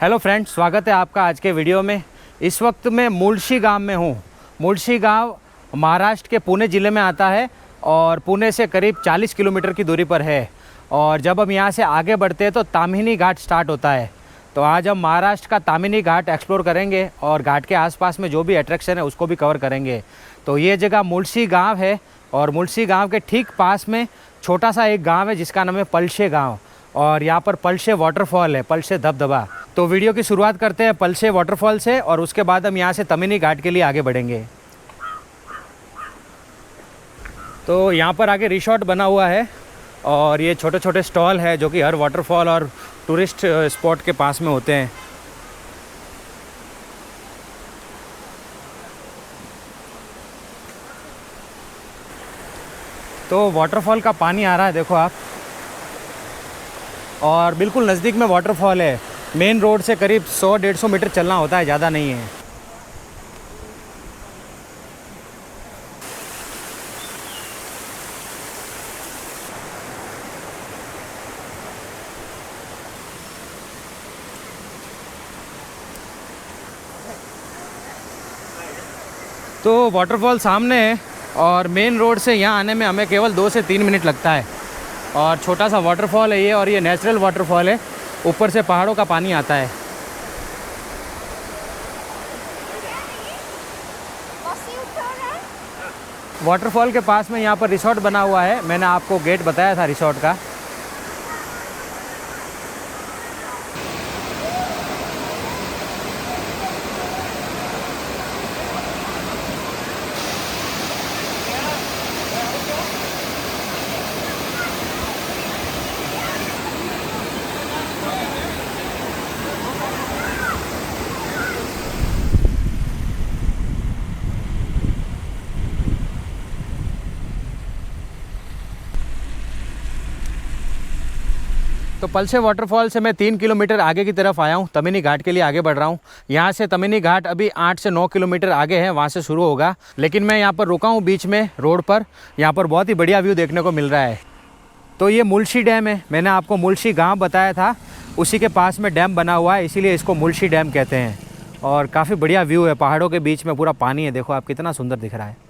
Hello friends, स्वागत है आपका आज के वीडियो में। इस वक्त मैं मुळशी गांव में हूँ। मुळशी गांव महाराष्ट्र के पुणे ज़िले में आता है और पुणे से करीब 40 किलोमीटर की दूरी पर है। और जब हम यहाँ से आगे बढ़ते हैं तो ताम्हिनी घाट स्टार्ट होता है। तो आज हम महाराष्ट्र का ताम्हिनी घाट एक्सप्लोर करेंगे और घाट के आसपास में जो भी अट्रैक्शन है उसको भी कवर करेंगे। तो ये जगह मुळशी गांव है और मुळशी गांव के ठीक पास में छोटा सा एक गांव है जिसका नाम है पलशे गांव। और यहाँ पर पलशे वाटरफॉल है, पलशे धबधबा। तो वीडियो की शुरुआत करते हैं पलशे वाटरफॉल से और उसके बाद हम यहाँ से ताम्हिनी घाट के लिए आगे बढ़ेंगे। तो यहाँ पर आगे रिसोर्ट बना हुआ है और ये छोटे छोटे स्टॉल है जो कि हर वाटरफॉल और टूरिस्ट स्पॉट के पास में होते हैं। तो वाटरफॉल का पानी आ रहा है, देखो आप, और बिल्कुल नज़दीक में वाटरफॉल है। मेन रोड से करीब 100-150 मीटर चलना होता है, ज़्यादा नहीं है। तो वाटरफॉल सामने है और मेन रोड से यहाँ आने में हमें केवल 2 से 3 मिनट लगता है। और छोटा सा वाटरफॉल है ये, और ये नेचुरल वाटरफॉल है, ऊपर से पहाड़ों का पानी आता है। वाटरफॉल के पास में यहाँ पर रिसोर्ट बना हुआ है, मैंने आपको गेट बताया था रिसोर्ट का। तो पलशे वाटरफॉल से मैं 3 किलोमीटर आगे की तरफ आया हूँ, ताम्हिनी घाट के लिए आगे बढ़ रहा हूँ। यहाँ से ताम्हिनी घाट अभी 8 से 9 किलोमीटर आगे है, वहाँ से शुरू होगा। लेकिन मैं यहाँ पर रुका हूँ बीच में रोड पर। यहाँ पर बहुत ही बढ़िया व्यू देखने को मिल रहा है। तो ये मुळशी डैम है, मैंने आपको मुळशी गाँव बताया था, उसी के पास में डैम बना हुआ है, इसीलिए इसको मुळशी डैम कहते हैं। और काफ़ी बढ़िया व्यू है, पहाड़ों के बीच में पूरा पानी है, देखो आप कितना सुंदर दिख रहा है।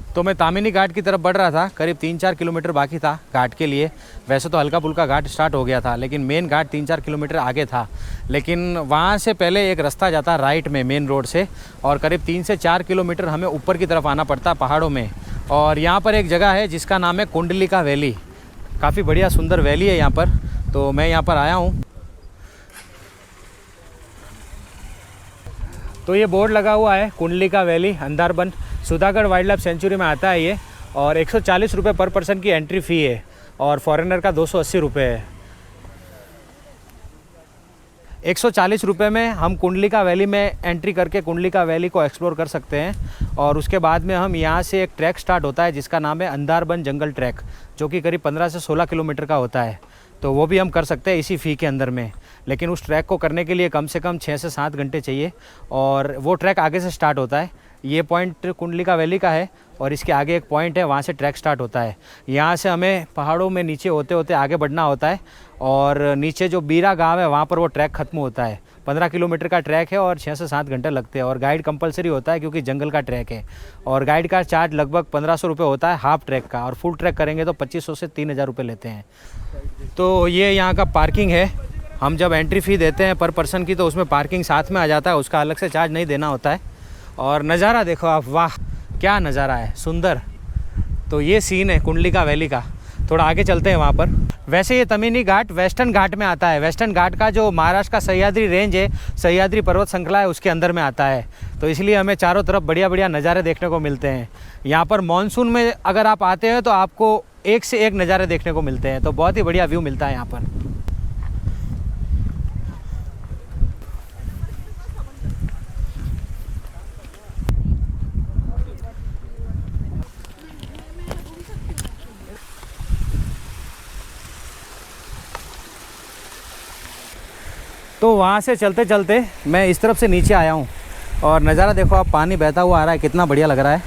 तो मैं ताम्हिनी घाट की तरफ बढ़ रहा था, करीब 3-4 किलोमीटर बाकी था घाट के लिए। वैसे तो हल्का फुल्का घाट स्टार्ट हो गया था, लेकिन मेन घाट 3-4 किलोमीटर आगे था। लेकिन वहाँ से पहले एक रास्ता जाता राइट में मेन रोड से, और करीब 3 से 4 किलोमीटर हमें ऊपर की तरफ आना पड़ता पहाड़ों में। और यहाँ पर एक जगह है जिसका नाम है कुंडलिका वैली। काफ़ी बढ़िया सुंदर वैली है यहाँ पर, तो मैं यहाँ पर आया हूँ। तो ये बोर्ड लगा हुआ है Kundalika valley, Andharban, Sudhagad wildlife sanctuary में आता है ये। और 140 रुपये पर पर्सन की एंट्री फ़ी है और फॉरेनर का 280 रुपये है। 140 रुपये में हम कुंडलिका वैली में एंट्री करके कुंडलिका वैली को एक्सप्लोर कर सकते हैं। और उसके बाद में हम यहाँ से एक ट्रैक स्टार्ट होता है जिसका नाम है अंधारबन जंगल ट्रैक, जो कि करीब 15 से 16 किलोमीटर का होता है। तो वो भी हम कर सकते हैं इसी फ़ी के अंदर में। लेकिन उस ट्रैक को करने के लिए कम से कम 6 से 7 घंटे चाहिए, और वो ट्रैक आगे से स्टार्ट होता है। ये पॉइंट कुंडलिका वैली का है और इसके आगे एक पॉइंट है, वहाँ से ट्रैक स्टार्ट होता है। यहाँ से हमें पहाड़ों में नीचे होते होते आगे बढ़ना होता है और नीचे जो बीरा गांव है वहाँ पर वो ट्रैक ख़त्म होता है। 15 किलोमीटर का ट्रैक है और 6 से 7 घंटे लगते हैं और गाइड कंपलसरी होता है क्योंकि जंगल का ट्रैक है। और गाइड का चार्ज लगभग 1500 रुपये होता है हाफ ट्रैक का, और फुल ट्रैक करेंगे तो 2500 से 3000 रुपये लेते हैं। तो ये यहाँ का पार्किंग है। हम जब एंट्री फ़ी देते हैं पर पर्सन की तो उसमें पार्किंग साथ में आ जाता है, उसका अलग से चार्ज नहीं देना होता है। और नज़ारा देखो आप, वाह, क्या नज़ारा है, सुंदर। तो ये सीन है कुंडलिका वैली का। थोड़ा आगे चलते हैं वहाँ पर। वैसे ये तमिनी घाट वेस्टर्न घाट में आता है। वेस्टर्न घाट का जो महाराष्ट्र का सह्याद्री रेंज है, सह्याद्री पर्वत श्रृंखला है, उसके अंदर में आता है। तो इसलिए हमें चारों तरफ बढ़िया बढ़िया नज़ारे देखने को मिलते हैं। यहाँ पर मानसून में अगर आप आते हैं तो आपको एक से एक नज़ारे देखने को मिलते हैं। तो बहुत ही बढ़िया व्यू मिलता है यहाँ पर। तो वहाँ से चलते चलते मैं इस तरफ से नीचे आया हूँ और नज़ारा देखो आप, पानी बहता हुआ आ रहा है, कितना बढ़िया लग रहा है।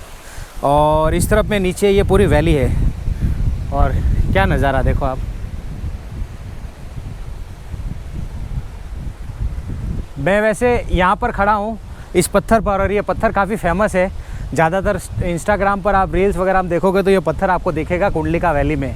और इस तरफ में नीचे ये पूरी वैली है और क्या नज़ारा देखो आप। मैं वैसे यहाँ पर खड़ा हूँ इस पत्थर पर, और ये पत्थर काफ़ी फेमस है। ज़्यादातर इंस्टाग्राम पर आप रील्स वगैरह देखोगे तो ये पत्थर आपको दिखेगा कुंडलिका वैली में।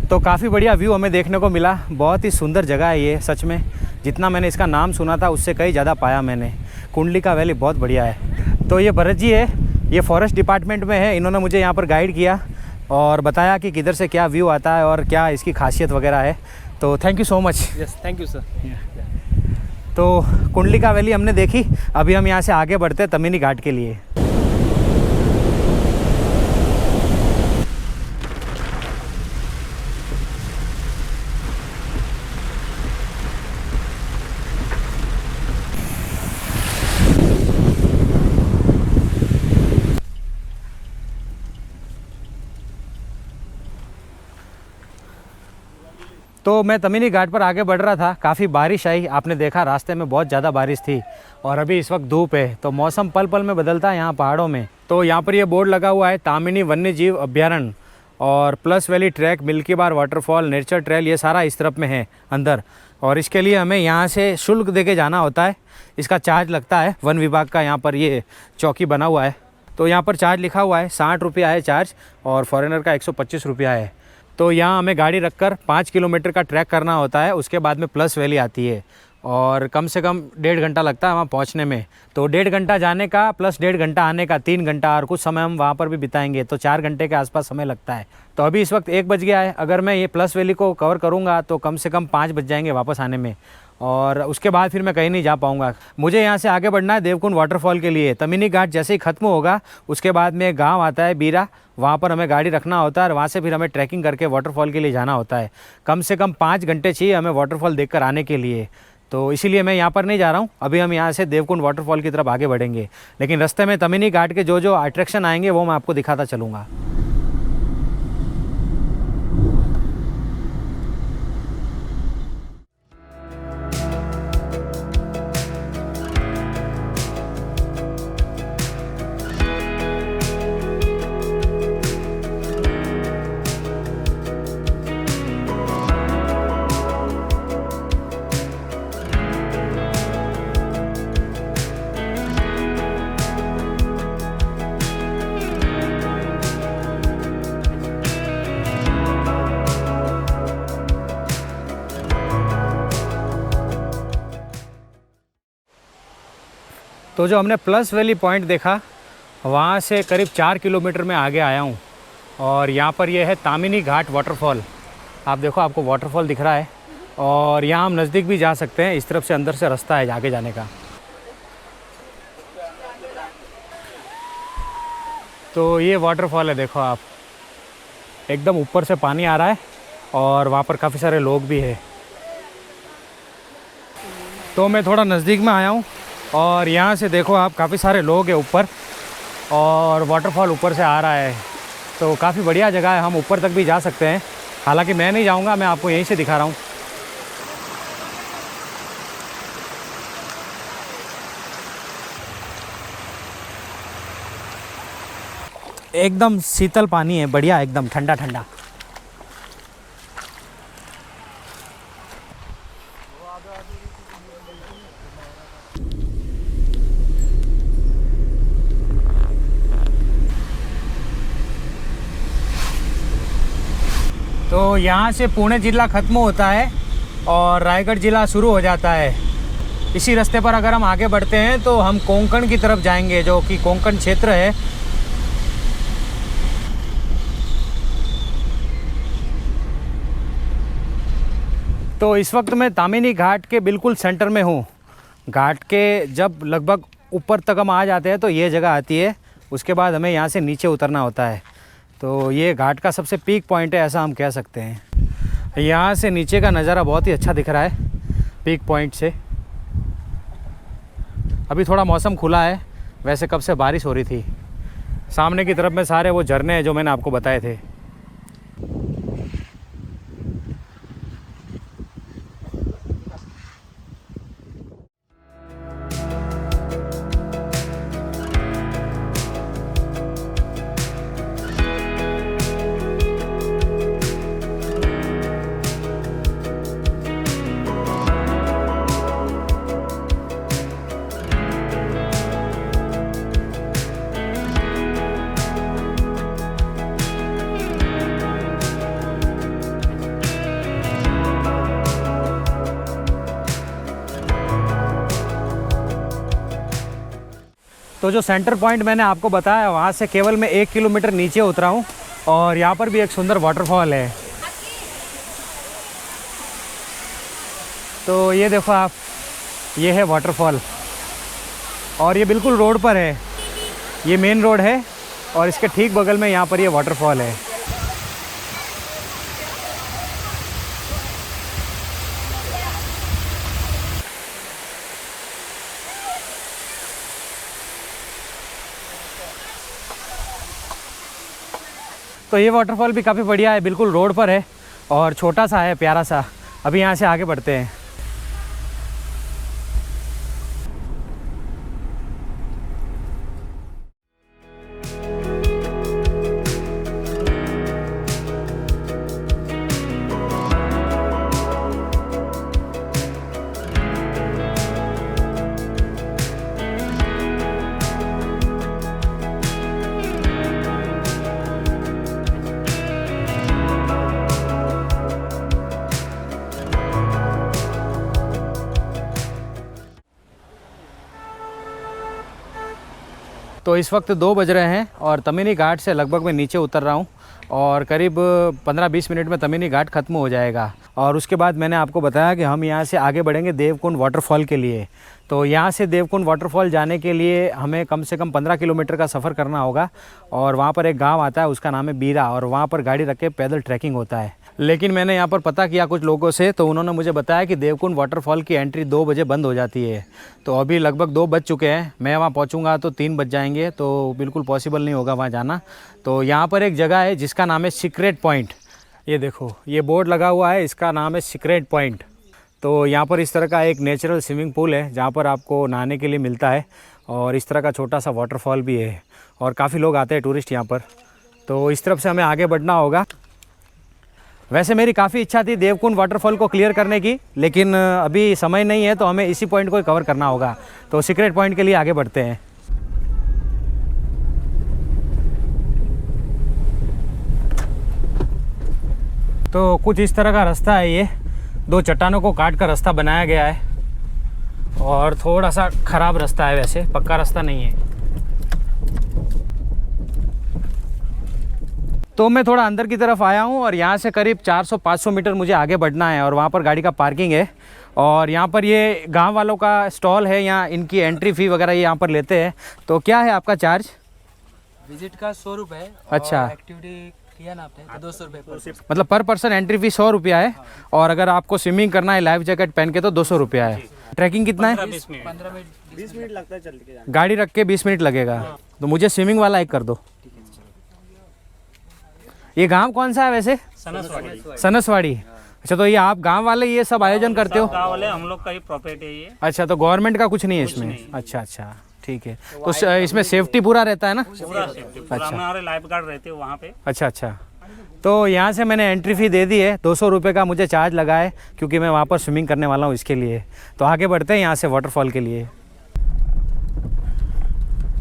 तो काफ़ी बढ़िया व्यू हमें देखने को मिला। बहुत ही सुंदर जगह है ये, सच में जितना मैंने इसका नाम सुना था उससे कहीं ज़्यादा पाया मैंने। कुंडलिका वैली बहुत बढ़िया है। तो ये भरत जी है, ये फॉरेस्ट डिपार्टमेंट में है। इन्होंने मुझे यहाँ पर गाइड किया और बताया कि किधर से क्या व्यू आता है और क्या इसकी खासियत वगैरह है। तो thank you so much. Yes, thank you sir. तो कुंडलिका वैली हमने देखी। अभी हम यहाँ से आगे बढ़ते हैं तमिनी घाट के लिए। तो मैं तमिनी घाट पर आगे बढ़ रहा था, काफ़ी बारिश आई, आपने देखा रास्ते में बहुत ज़्यादा बारिश थी। और अभी इस वक्त धूप है। तो मौसम पल पल में बदलता है यहाँ पहाड़ों में। तो यहाँ पर ये बोर्ड लगा हुआ है तामिनी वन्य जीव अभ्यारण्य और प्लस वैली ट्रैक, मिल्की बार वाटरफॉल, नेचर ट्रेल, ये सारा इस तरफ में है अंदर। और इसके लिए हमें यहाँ से शुल्क दे के जाना होता है। इसका चार्ज लगता है, वन विभाग का यहाँ पर ये चौकी बना हुआ है। तो यहाँ पर चार्ज लिखा हुआ है, 60 रुपया है चार्ज, और फॉरेनर का 125 रुपया है। तो यहाँ हमें गाड़ी रखकर 5 किलोमीटर का ट्रैक करना होता है। उसके बाद में प्लस वैली आती है और कम से कम 1.5 घंटा लगता है वहाँ पहुँचने में। तो 1.5 घंटा जाने का प्लस 1.5 घंटा आने का, 3 घंटा, और कुछ समय हम वहाँ पर भी बिताएंगे। तो 4 घंटे के आसपास समय लगता है। तो अभी इस वक्त 1 बज गया है। अगर मैं ये प्लस वैली को कवर करूँगा तो कम से कम 5 बज जाएंगे वापस आने में, और उसके बाद फिर मैं कहीं नहीं जा पाऊँगा। मुझे यहाँ से आगे बढ़ना है देवकुंड वाटरफॉल के लिए। तमिनी घाट जैसे ही ख़त्म होगा उसके बाद में एक गाँव आता है बीरा, वहाँ पर हमें गाड़ी रखना होता है और वहाँ से फिर हमें ट्रैकिंग करके वाटरफॉल के लिए जाना होता है। कम से कम 5 घंटे चाहिए हमें वाटरफॉल देखकर आने के लिए। तो इसीलिए मैं यहाँ पर नहीं जा रहा हूँ। अभी हम यहाँ से देवकुंड वाटरफॉल की तरफ आगे बढ़ेंगे, लेकिन रास्ते में तमिनी घाट के जो जो अट्रैक्शन आएंगे वो मैं आपको दिखाता चलूँगा। तो जो हमने प्लस वैली पॉइंट देखा वहाँ से करीब 4 किलोमीटर में आगे आया हूँ, और यहाँ पर यह है तामिनी घाट वाटरफॉल। आप देखो, आपको वाटरफॉल दिख रहा है, और यहाँ हम नज़दीक भी जा सकते हैं। इस तरफ से अंदर से रास्ता है आगे जाने का। तो ये वाटरफॉल है, देखो आप, एकदम ऊपर से पानी आ रहा है और वहाँ पर काफ़ी सारे लोग भी हैं। तो मैं थोड़ा नज़दीक में आया हूँ और यहाँ से देखो आप, काफ़ी सारे लोग हैं ऊपर, और वाटरफॉल ऊपर से आ रहा है। तो काफ़ी बढ़िया जगह है, हम ऊपर तक भी जा सकते हैं। हालांकि मैं नहीं जाऊँगा, मैं आपको यहीं से दिखा रहा हूँ। एकदम शीतल पानी है, बढ़िया, एकदम ठंडा ठंडा। तो यहाँ से पुणे ज़िला ख़त्म होता है और रायगढ़ ज़िला शुरू हो जाता है। इसी रास्ते पर अगर हम आगे बढ़ते हैं तो हम कोंकण की तरफ जाएंगे, जो कि कोंकण क्षेत्र है। तो इस वक्त मैं तामिनी घाट के बिल्कुल सेंटर में हूँ। घाट के जब लगभग ऊपर तक हम आ जाते हैं तो ये जगह आती है, उसके बाद हमें यहाँ से नीचे उतरना होता है। तो ये घाट का सबसे पीक पॉइंट है, ऐसा हम कह सकते हैं। यहाँ से नीचे का नज़ारा बहुत ही अच्छा दिख रहा है पीक पॉइंट से। अभी थोड़ा मौसम खुला है, वैसे कब से बारिश हो रही थी। सामने की तरफ में सारे वो झरने हैं जो मैंने आपको बताए थे। तो जो सेंटर पॉइंट मैंने आपको बताया, वहाँ से केवल मैं 1 किलोमीटर नीचे उतरा हूँ और यहाँ पर भी एक सुंदर वाटरफॉल है। तो ये देखो आप, ये है वाटरफॉल और ये बिल्कुल रोड पर है। ये मेन रोड है और इसके ठीक बगल में यहाँ पर ये वाटरफॉल है। तो ये वाटरफॉल भी काफ़ी बढ़िया है, बिल्कुल रोड पर है और छोटा सा है, प्यारा सा। अभी यहाँ से आगे बढ़ते हैं। तो इस वक्त 2 बज रहे हैं और तमिनी घाट से लगभग मैं नीचे उतर रहा हूँ और करीब 15-20 मिनट में तमिनी घाट ख़त्म हो जाएगा। और उसके बाद मैंने आपको बताया कि हम यहाँ से आगे बढ़ेंगे देवकुंड वाटरफॉल के लिए। तो यहाँ से देवकुंड वाटरफॉल जाने के लिए हमें कम से कम 15 किलोमीटर का सफ़र करना होगा और वहाँ पर एक गाँव आता है, उसका नाम है बीरा, और वहाँ पर गाड़ी रख के पैदल ट्रैकिंग होता है। लेकिन मैंने यहाँ पर पता किया कुछ लोगों से, तो उन्होंने मुझे बताया कि देवकुंड वाटरफॉल की एंट्री 2 बजे बंद हो जाती है। तो अभी लगभग 2 बज चुके हैं, मैं वहाँ पहुँचूँगा तो 3 बज जाएंगे, तो बिल्कुल पॉसिबल नहीं होगा वहाँ जाना। तो यहाँ पर एक जगह है जिसका नाम है सीक्रेट पॉइंट। ये देखो, ये बोर्ड लगा हुआ है, इसका नाम है सीक्रेट पॉइंट। तो यहाँ पर इस तरह का एक नेचुरल स्विमिंग पूल है जहाँ पर आपको नहाने के लिए मिलता है और इस तरह का छोटा सा वाटरफॉल भी है और काफ़ी लोग आते हैं टूरिस्ट यहाँ पर। तो इस तरफ से हमें आगे बढ़ना होगा। वैसे मेरी काफ़ी इच्छा थी देवकुंड वाटरफॉल को क्लियर करने की, लेकिन अभी समय नहीं है, तो हमें इसी पॉइंट को ही कवर करना होगा। तो सीक्रेट पॉइंट के लिए आगे बढ़ते हैं। तो कुछ इस तरह का रास्ता है, ये 2 चट्टानों को काट कर रास्ता बनाया गया है और थोड़ा सा ख़राब रास्ता है, वैसे पक्का रास्ता नहीं है। तो मैं थोड़ा अंदर की तरफ आया हूँ और यहाँ से करीब 400-500 मीटर मुझे आगे बढ़ना है और वहाँ पर गाड़ी का पार्किंग है और यहाँ पर ये गांव वालों का स्टॉल है, यहाँ इनकी एंट्री फ़ी वगैरह ये यहाँ पर लेते हैं। तो क्या है आपका चार्ज? विजिट का 100 रुपये। अच्छा, एक्टिविटी किया ना आपने तो 200 रुपये, मतलब पर पर्सन एंट्री फ़ी 100 रुपया है और अगर आपको स्विमिंग करना है लाइफ जैकेट पहन के तो 200 रुपया है। ट्रैकिंग कितना है? 15 मिनट लगता है चल के, गाड़ी रख के 20 मिनट लगेगा। तो मुझे स्विमिंग वाला एक कर दो। ये गांव कौन सा है वैसे? सनसवाड़ी। अच्छा, तो ये आप गांव वाले ये सब आयोजन करते हो? गांव वाले हम लोग का ही प्रॉपर्टी है ये। अच्छा, तो गवर्नमेंट का कुछ नहीं है इसमें? अच्छा अच्छा, ठीक है। तो इसमें सेफ्टी पूरा रहता है ना? पूरा सेफ्टी, पूरा हमारे लाइफ गार्ड रहते हैं वहाँ पे। अच्छा अच्छा। तो यहाँ से मैंने एंट्री फ़ी दे दी है, 200 रुपये का मुझे चार्ज लगा है क्योंकि मैं वहाँ पर स्विमिंग करने वाला हूँ इसके लिए। तो आगे बढ़ते हैं यहाँ से वाटरफॉल के लिए।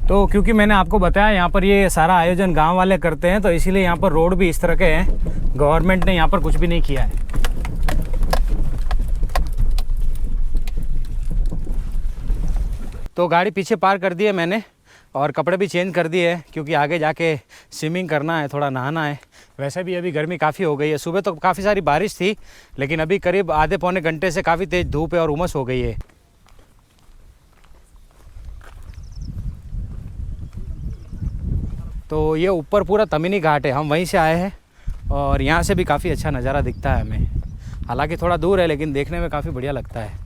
तो क्योंकि मैंने आपको बताया यहाँ पर ये सारा आयोजन गांव वाले करते हैं, तो इसीलिए यहाँ पर रोड भी इस तरह के हैं। गवर्नमेंट ने यहाँ पर कुछ भी नहीं किया है। तो गाड़ी पीछे पार कर दी है मैंने और कपड़े भी चेंज कर दिए हैं क्योंकि आगे जाके स्विमिंग करना है, थोड़ा नहाना है। वैसे भी अभी गर्मी काफ़ी हो गई है। सुबह तो काफ़ी सारी बारिश थी, लेकिन अभी करीब आधे पौने घंटे से काफ़ी तेज़ धूप है और उमस हो गई है। तो ये ऊपर पूरा तमिनी घाट है, हम वहीं से आए हैं और यहाँ से भी काफ़ी अच्छा नज़ारा दिखता है हमें। हालांकि थोड़ा दूर है लेकिन देखने में काफ़ी बढ़िया लगता है।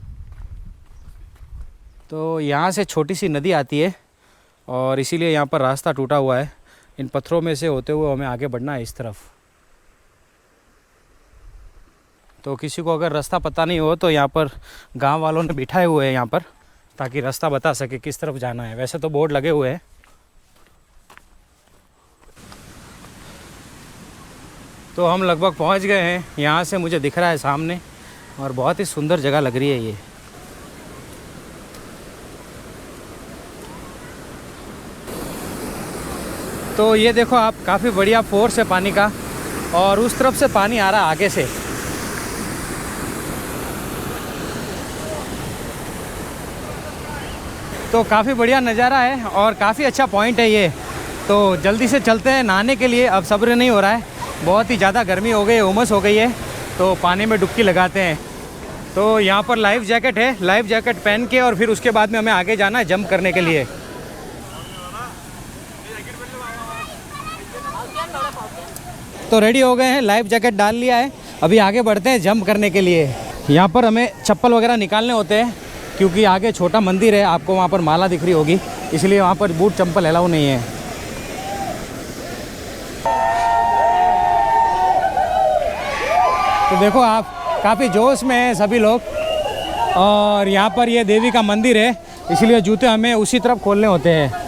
तो यहाँ से छोटी सी नदी आती है और इसीलिए यहाँ पर रास्ता टूटा हुआ है। इन पत्थरों में से होते हुए हमें आगे बढ़ना है इस तरफ। तो किसी को अगर रास्ता पता नहीं हो तो यहाँ पर गांव वालों ने बिठाए हुए हैं यहाँ पर, ताकि रास्ता बता सके किस तरफ जाना है। वैसे तो बोर्ड लगे हुए हैं। तो हम लगभग पहुँच गए हैं। यहाँ से मुझे दिख रहा है सामने और बहुत ही सुंदर जगह लग रही है ये। तो ये देखो आप, काफ़ी बढ़िया फोर्स है पानी का और उस तरफ से पानी आ रहा है आगे से। तो काफ़ी बढ़िया नज़ारा है और काफ़ी अच्छा पॉइंट है ये। तो जल्दी से चलते हैं नहाने के लिए, अब सब्र नहीं हो रहा है। बहुत ही ज़्यादा गर्मी हो गई है, उमस हो गई है, तो पानी में डुबकी लगाते हैं। तो यहाँ पर लाइफ जैकेट है, लाइफ जैकेट पहन के और फिर उसके बाद में हमें आगे जाना है जंप करने के लिए। तो रेडी हो गए हैं, लाइफ जैकेट डाल लिया है, अभी आगे बढ़ते हैं जंप करने के लिए। यहाँ पर हमें चप्पल वगैरह निकालने होते हैं क्योंकि आगे छोटा मंदिर है, आपको वहाँ पर माला दिख रही होगी, इसलिए वहाँ पर बूट चप्पल अलाउ नहीं है। तो देखो आप, काफ़ी जोश में हैं सभी लोग और यहाँ पर ये देवी का मंदिर है, इसलिए जूते हमें उसी तरफ खोलने होते हैं।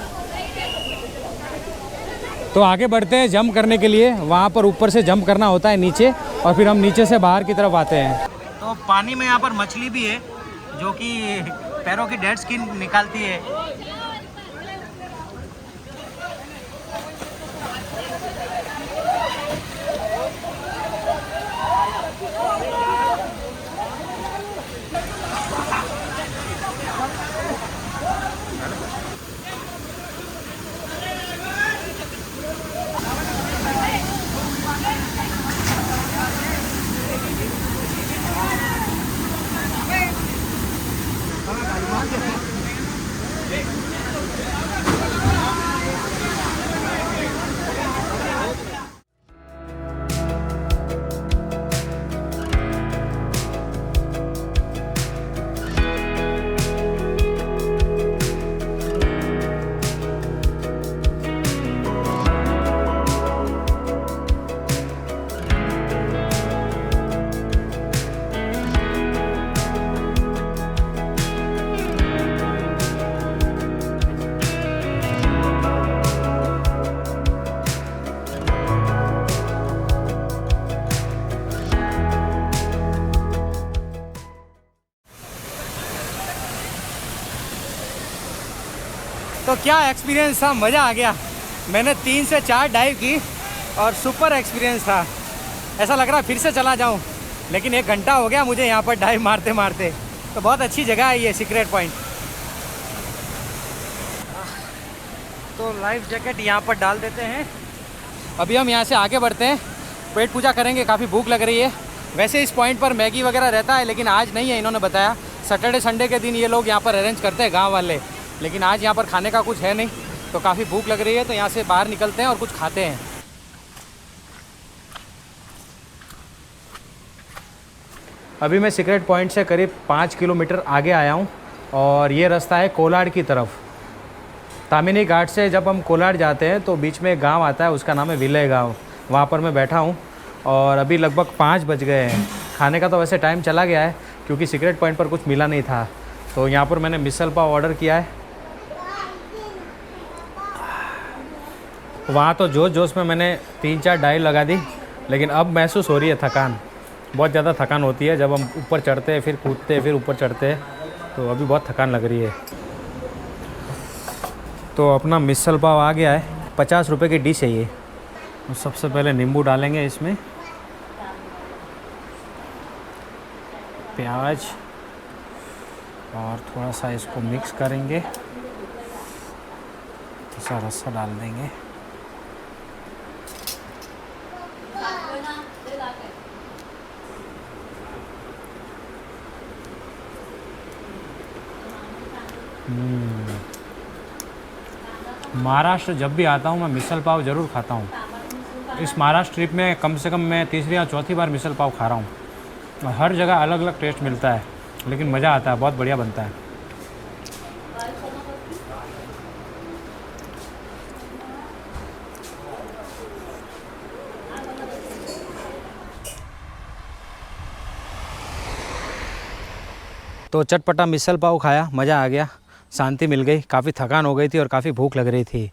तो आगे बढ़ते हैं जंप करने के लिए। वहाँ पर ऊपर से जंप करना होता है नीचे और फिर हम नीचे से बाहर की तरफ आते हैं। तो पानी में यहाँ पर मछली भी है जो कि पैरों की डेड स्किन निकालती है। तो क्या एक्सपीरियंस था, मज़ा आ गया। मैंने 3 से 4 डाइव की और सुपर एक्सपीरियंस था। ऐसा लग रहा है फिर से चला जाऊं, लेकिन 1 घंटा हो गया मुझे यहाँ पर डाइव मारते मारते। तो बहुत अच्छी जगह है ये सीक्रेट पॉइंट। तो लाइफ जैकेट यहाँ पर डाल देते हैं। अभी हम यहाँ से आगे बढ़ते हैं, पेट पूजा करेंगे, काफ़ी भूख लग रही है। वैसे इस पॉइंट पर मैगी वगैरह रहता है, लेकिन आज नहीं है, इन्होंने बताया। सैटरडे संडे के दिन ये लोग यहाँ पर अरेंज करते हैं गांव वाले, लेकिन आज यहाँ पर खाने का कुछ है नहीं। तो काफ़ी भूख लग रही है, तो यहाँ से बाहर निकलते हैं और कुछ खाते हैं। अभी मैं सीक्रेट पॉइंट से करीब 5 किलोमीटर आगे आया हूँ और ये रास्ता है कोलाड की तरफ। तामिनी घाट से जब हम कोलाड जाते हैं तो बीच में एक गाँव आता है, उसका नाम है विलय गाँव। वहाँ पर मैं बैठा हूँ और अभी लगभग 5 बज गए हैं। खाने का तो वैसे टाइम चला गया है क्योंकि सीक्रेट पॉइंट पर कुछ मिला नहीं था। तो यहाँ पर मैंने मिसल पाव ऑर्डर किया है वहाँ तो जोश जोश में मैंने 3-4 डाई लगा दी, लेकिन अब महसूस हो रही है थकान, बहुत ज़्यादा थकान होती है जब हम ऊपर चढ़ते हैं, फिर कूदते हैं, फिर ऊपर चढ़ते हैं, तो अभी बहुत थकान लग रही है। तो अपना मिसल पाव आ गया है, 50 रुपये की डिश है ये। तो सबसे पहले नींबू डालेंगे इसमें, प्याज, और थोड़ा सा इसको मिक्स करेंगे, थोड़ा सा रस्सा डाल देंगे। महाराष्ट्र जब भी आता हूँ मैं मिसल पाव ज़रूर खाता हूँ। इस महाराष्ट्र ट्रिप में कम से कम मैं तीसरी या चौथी बार मिसल पाव खा रहा हूँ, और हर जगह अलग अलग टेस्ट मिलता है, लेकिन मज़ा आता है, बहुत बढ़िया बनता है। तो चटपटा मिसल पाव खाया, मज़ा आ गया, शांति मिल गई, काफ़ी थकान हो गई थी और काफ़ी भूख लग रही थी।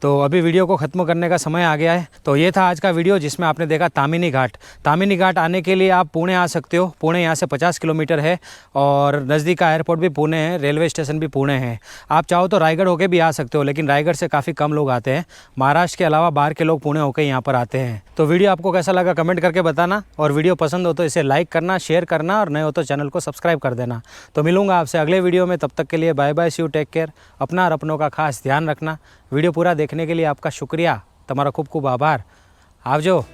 तो अभी वीडियो को ख़त्म करने का समय आ गया है। तो ये था आज का वीडियो जिसमें आपने देखा तामिनी घाट। तामिनी घाट आने के लिए आप पुणे आ सकते हो। पुणे यहाँ से 50 किलोमीटर है और नज़दीक का एयरपोर्ट भी पुणे है, रेलवे स्टेशन भी पुणे है। आप चाहो तो रायगढ़ होके भी आ सकते हो, लेकिन रायगढ़ से काफ़ी कम लोग आते हैं। महाराष्ट्र के अलावा बाहर के लोग पुणे होकर यहाँ पर आते हैं। तो वीडियो आपको कैसा लगा कमेंट करके बताना, और वीडियो पसंद हो तो इसे लाइक करना, शेयर करना, और नए हो तो चैनल को सब्सक्राइब कर देना। तो मिलूंगा आपसे अगले वीडियो में, तब तक के लिए bye bye, see you, take care. अपना और अपनों का खास ध्यान रखना। वीडियो पूरा देखने के लिए आपका शुक्रिया, तुम्हारा खूब खूब आभार। आवजो।